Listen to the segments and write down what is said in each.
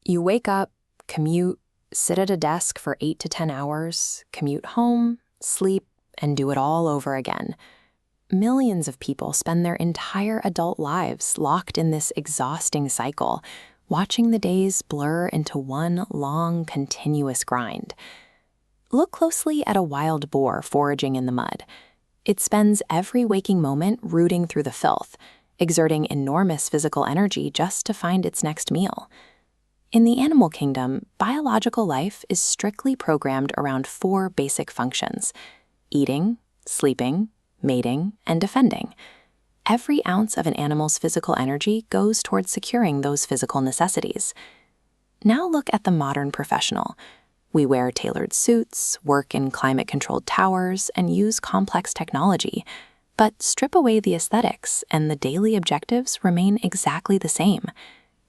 You wake up, commute, sit at a desk for 8 to 10 hours, commute home, sleep, and do it all over again. Millions of people spend their entire adult lives locked in this exhausting cycle, watching the days blur into one long, continuous grind. Look closely at a wild boar foraging in the mud. It spends every waking moment rooting through the filth, exerting enormous physical energy just to find its next meal. In the animal kingdom, biological life is strictly programmed around 4 basic functions: eating, sleeping, mating, and defending. Every ounce of an animal's physical energy goes towards securing those physical necessities. Now look at the modern professional. We wear tailored suits, work in climate-controlled towers, and use complex technology. But strip away the aesthetics, and the daily objectives remain exactly the same.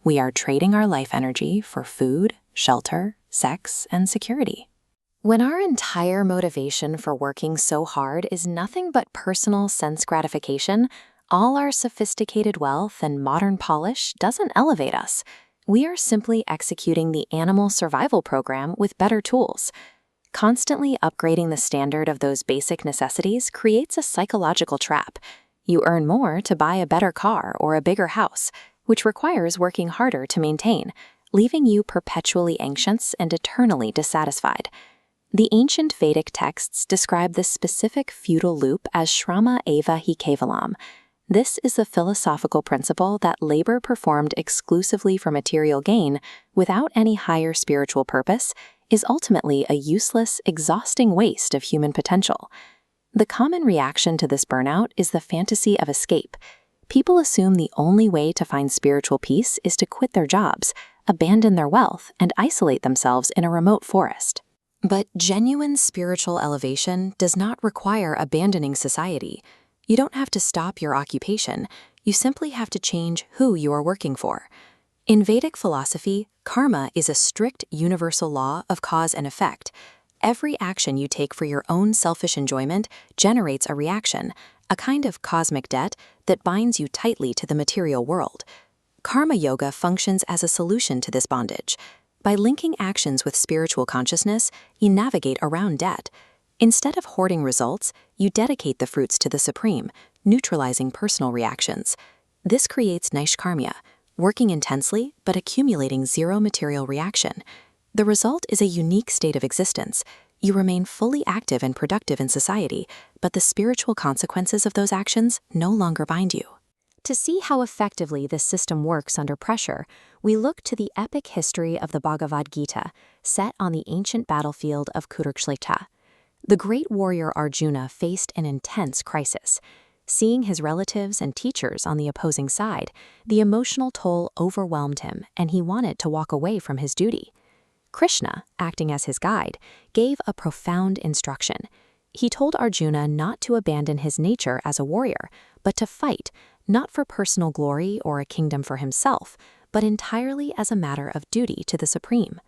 We are trading our life energy for food, shelter, sex, and security. When our entire motivation for working so hard is nothing but personal sense gratification, all our sophisticated wealth and modern polish doesn't elevate us. We are simply executing the animal survival program with better tools. Constantly upgrading the standard of those basic necessities creates a psychological trap. You earn more to buy a better car or a bigger house, which requires working harder to maintain, leaving you perpetually anxious and eternally dissatisfied. The ancient Vedic texts describe this specific feudal loop as Shrama Eva hi Kevalam. This is the philosophical principle that labor performed exclusively for material gain, without any higher spiritual purpose, is ultimately a useless, exhausting waste of human potential. The common reaction to this burnout is the fantasy of escape. People assume the only way to find spiritual peace is to quit their jobs, abandon their wealth, and isolate themselves in a remote forest. But genuine spiritual elevation does not require abandoning society. You don't have to stop your occupation. You simply have to change who you are working for. In Vedic philosophy, karma is a strict universal law of cause and effect. Every action you take for your own selfish enjoyment generates a reaction, a kind of cosmic debt that binds you tightly to the material world. Karma yoga functions as a solution to this bondage. By linking actions with spiritual consciousness, you navigate around debt. Instead of hoarding results, you dedicate the fruits to the Supreme, neutralizing personal reactions. This creates Naishkarmya, working intensely but accumulating zero material reaction. The result is a unique state of existence. You remain fully active and productive in society, but the spiritual consequences of those actions no longer bind you. To see how effectively this system works under pressure, we look to the epic history of the Bhagavad Gita, set on the ancient battlefield of Kurukshetra. The great warrior Arjuna faced an intense crisis. Seeing his relatives and teachers on the opposing side, the emotional toll overwhelmed him, and he wanted to walk away from his duty. Krishna, acting as his guide, gave a profound instruction. He told Arjuna not to abandon his nature as a warrior, but to fight, not for personal glory or a kingdom for himself, but entirely as a matter of duty to the Supreme.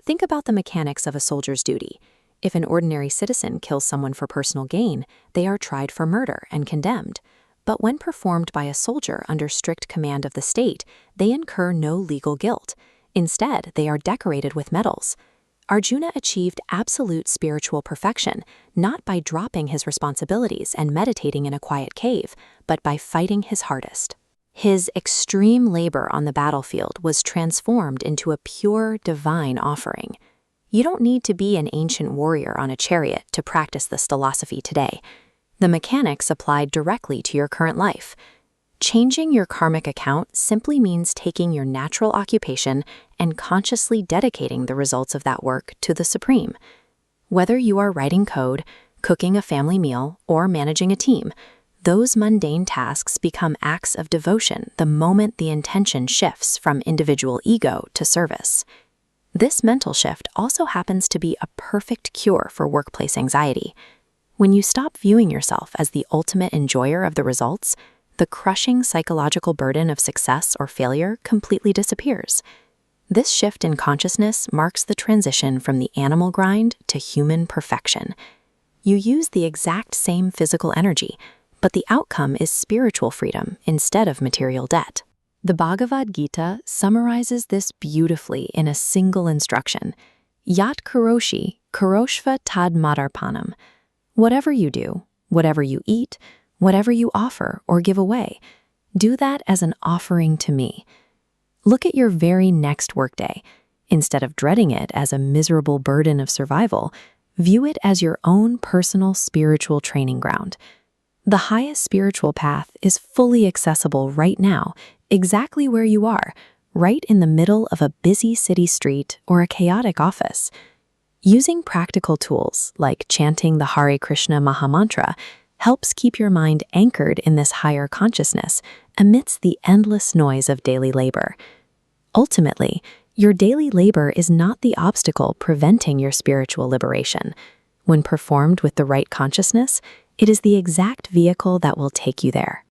Think about the mechanics of a soldier's duty. If an ordinary citizen kills someone for personal gain, they are tried for murder and condemned. But when performed by a soldier under strict command of the state, they incur no legal guilt. Instead, they are decorated with medals. Arjuna achieved absolute spiritual perfection, not by dropping his responsibilities and meditating in a quiet cave, but by fighting his hardest. His extreme labor on the battlefield was transformed into a pure, divine offering. You don't need to be an ancient warrior on a chariot to practice this philosophy today. The mechanics applied directly to your current life. Changing your karmic account simply means taking your natural occupation and consciously dedicating the results of that work to the Supreme. Whether you are writing code, cooking a family meal, or managing a team, those mundane tasks become acts of devotion the moment the intention shifts from individual ego to service. This mental shift also happens to be a perfect cure for workplace anxiety. When you stop viewing yourself as the ultimate enjoyer of the results, the crushing psychological burden of success or failure completely disappears. This shift in consciousness marks the transition from the animal grind to human perfection. You use the exact same physical energy, but the outcome is spiritual freedom instead of material debt. The Bhagavad Gita summarizes this beautifully in a single instruction. Yat karoshi, karoshva tad madarpanam. Whatever you do, whatever you eat, whatever you offer or give away, do that as an offering to me. Look at your very next workday. Instead of dreading it as a miserable burden of survival, view it as your own personal spiritual training ground. The highest spiritual path is fully accessible right now, exactly where you are, right in the middle of a busy city street or a chaotic office. Using practical tools like chanting the Hare Krishna Mahamantra helps keep your mind anchored in this higher consciousness amidst the endless noise of daily labor. Ultimately, your daily labor is not the obstacle preventing your spiritual liberation. When performed with the right consciousness, it is the exact vehicle that will take you there.